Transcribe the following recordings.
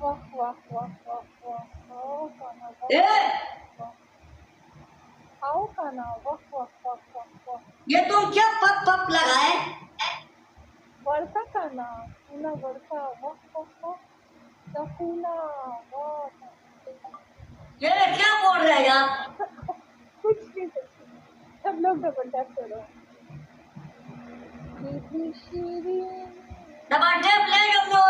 वाह वाह वाह वाह वाह आओ खाना ए आओ खाना वाह वाह वाह वाह वाह ये तुम क्या पप पप लगाए? वर्षा खाना पूना वर्षा वाह वाह वाह सपूना वाह ये क्या बोल रहे हैं यार? कुछ भी सब लोग डबल टैप करो शीरी शीरी डबल टैप ले लो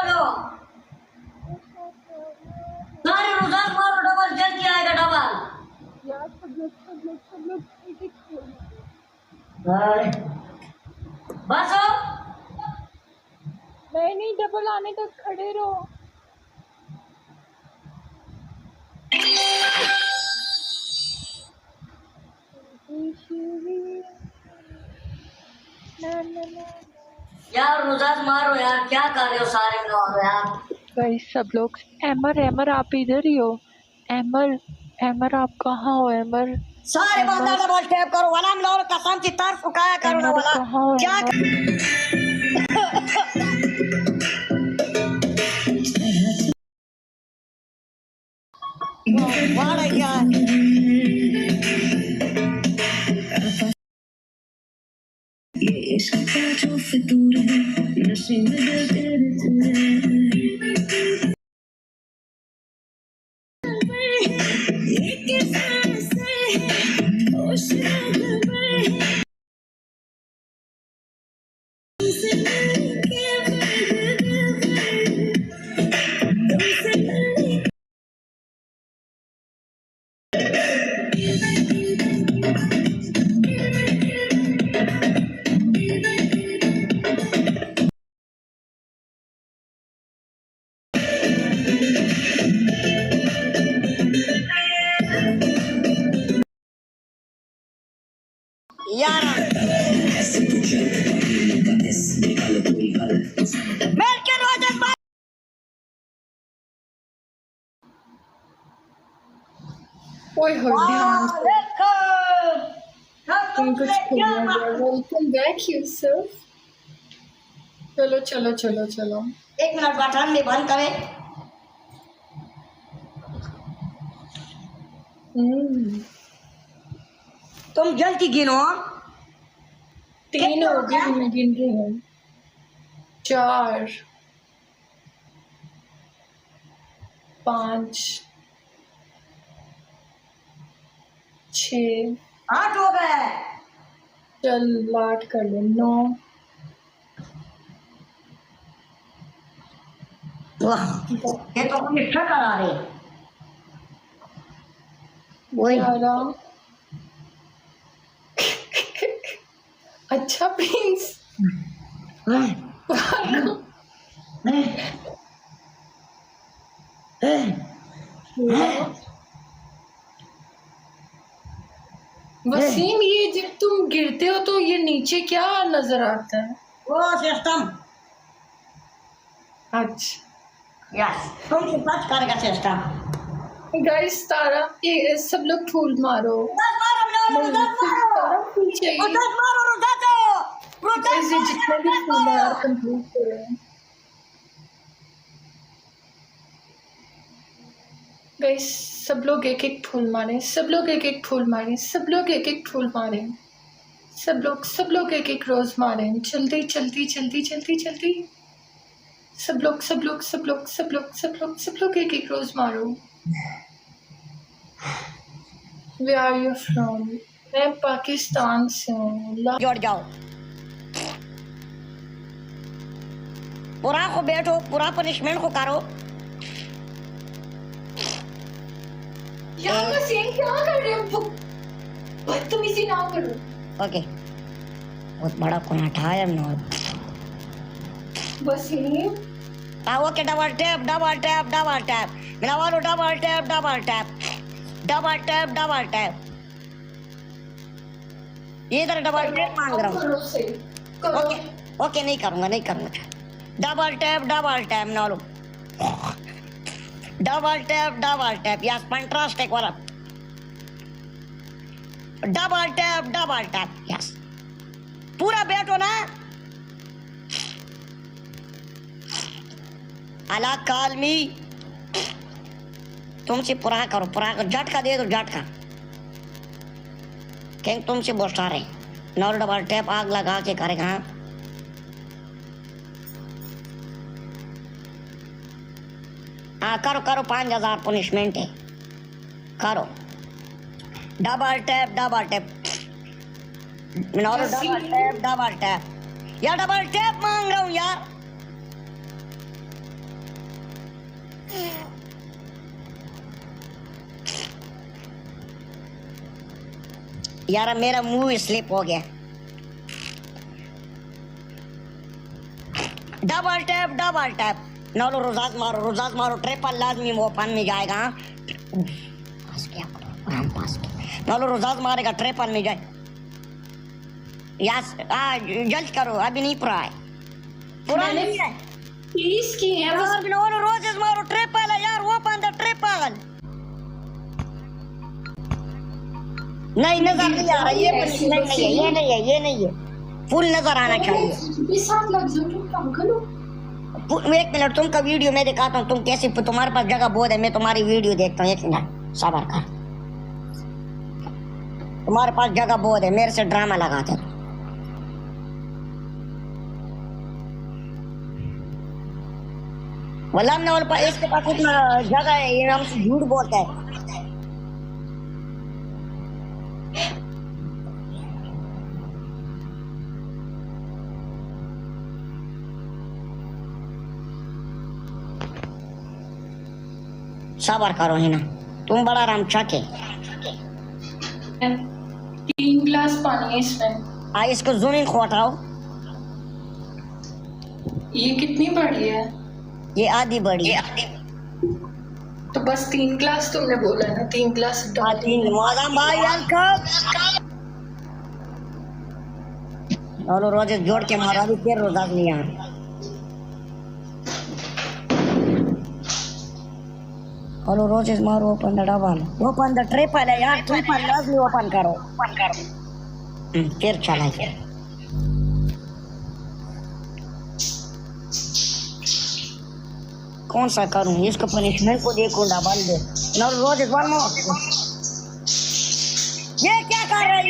सारे रोजान मारो डबल जल्दी आएगा डबल। यार सब लोग एक एक खेल बस नहीं डबल आने तक खड़े रहो यार रोजान मारो यार, क्या कर रहे हो सारे मारो यार। भाई सब लोग एमर आप इधर ही हो एमर आप कहाँ हो एमर सारे बंदा डबल टैप करो वाला हम लोग कसम की तरफ फुकाया करो ना वाला क्या वाला क्या ये इश्क का जो फितूर है नशे में दिल तेरे यार ओए हो ध्यान से तुम कुछ खेलना वेलकम बैक यूसुफ चलो चलो चलो चलो एक मिनट बटन में बंद करे। तुम जल्दी गिनो 3 हो गए मैं गिन रही हूँ 4 5 6 8 हो गए। चल लाट कर ले 9 ये तो हम इतना करा रहे वही 11 अच्छा प्रिंस वसीम ये जब तुम गिरते हो तो ये नीचे क्या नजर आता है वो सिस्टम अच्छा यस तुम टच करेगा सिस्टम। गाइस तारा ये सब लोग फूल मारो तारा फूल चाहिए गाइस ये जितने भी फूल है यार कंप्लीट करो गाइस सब लोग एक एक फूल मारे सब लोग एक एक फूल मारे सब लोग एक एक फूल मारे सब लोग एक एक रोज मारे जल्दी जल्दी जल्दी जल्दी जल्दी सब लोग एक एक रोज मारो Where are you from? मैं पाकिस्तान से हूँ जोड़ जाओ पूरा को बैठो पूरा पनिशमेंट को करो। यार वसीम क्या कर रहे हो बदतमीजी ना करो ओके बहुत बड़ा कोना ठाया ना वसीम ओके डबल टैप मेरा वालों डबल टैप इधर डबल टैप मांग रहा हूँ। ओके ओके नहीं करूँगा डबल टैप ना लो डबल टैप यस कंट्रास्ट एक वाला डबल टैप यस पूरा बैठो ना Allah call me तुमसे पूरा करो, झटका दे दो, झटका। किंग तुमसे बोस्टा रहे, नॉल डबल टैप आग लगा के करेगा। हाँ करो करो, 5000 पनिशमेंट है, करो। Double tap knoll double tap यार, डबल टैप मांग रहा हूँ यार। यार मेरा मुंह स्लिप हो गया। डबल टैप नॉलो, रोजाज मारो, ट्रिपल लाजमी वो ओपन में जाएगा। पास किया, नॉलो रोजाज मारेगा, ट्रिपल में जाए। यस जल्द करो, अभी नहीं पूरा है, पूरा नहीं है। प्लीज की है यार नॉलो रोजेस मारो, ट्रिपल है यार, ओपन द ट्रिपल। नहीं नजर नहीं आ रहा, ये पनिशमेंट नहीं है, ये नहीं है, फुल नजर आना चाहिए। एक मिनट, तुमका वीडियो मैं दिखाता हूँ, तुम कैसे, तुम्हारे पास जगह बहुत है, मैं तुम्हारी वीडियो देखता हूँ। एक मिनट सबर कर, तुम्हारे पास जगह बहुत है, मेरे से ड्रामा लगाते हो। वल्लाह हमने इसके पास इतना जगह है, ये हमसे झूठ बोलता है। सबर करो है ना, तुम बड़ा रामचक है। 3 गिलास पानी है इसमें। इसको जूम इन खोटाओ। ये कितनी बड़ी है? ये आधी बड़ी है। तो बस 3 गिलास तुमने बोला ना, 3 गिलास मौजम भाई चलो रोजे जोड़ के मारा, भी फिर रोजा नहीं आ। हेलो रोजेस मारो, open the double, open the triple है यार, ट्रिपल लाजमी ओपन करो। फिर चला गया। कौन सा करूं, इसको पनिशमेंट को देखो, डबल दे। No roses one more. ये क्या कर रहा है,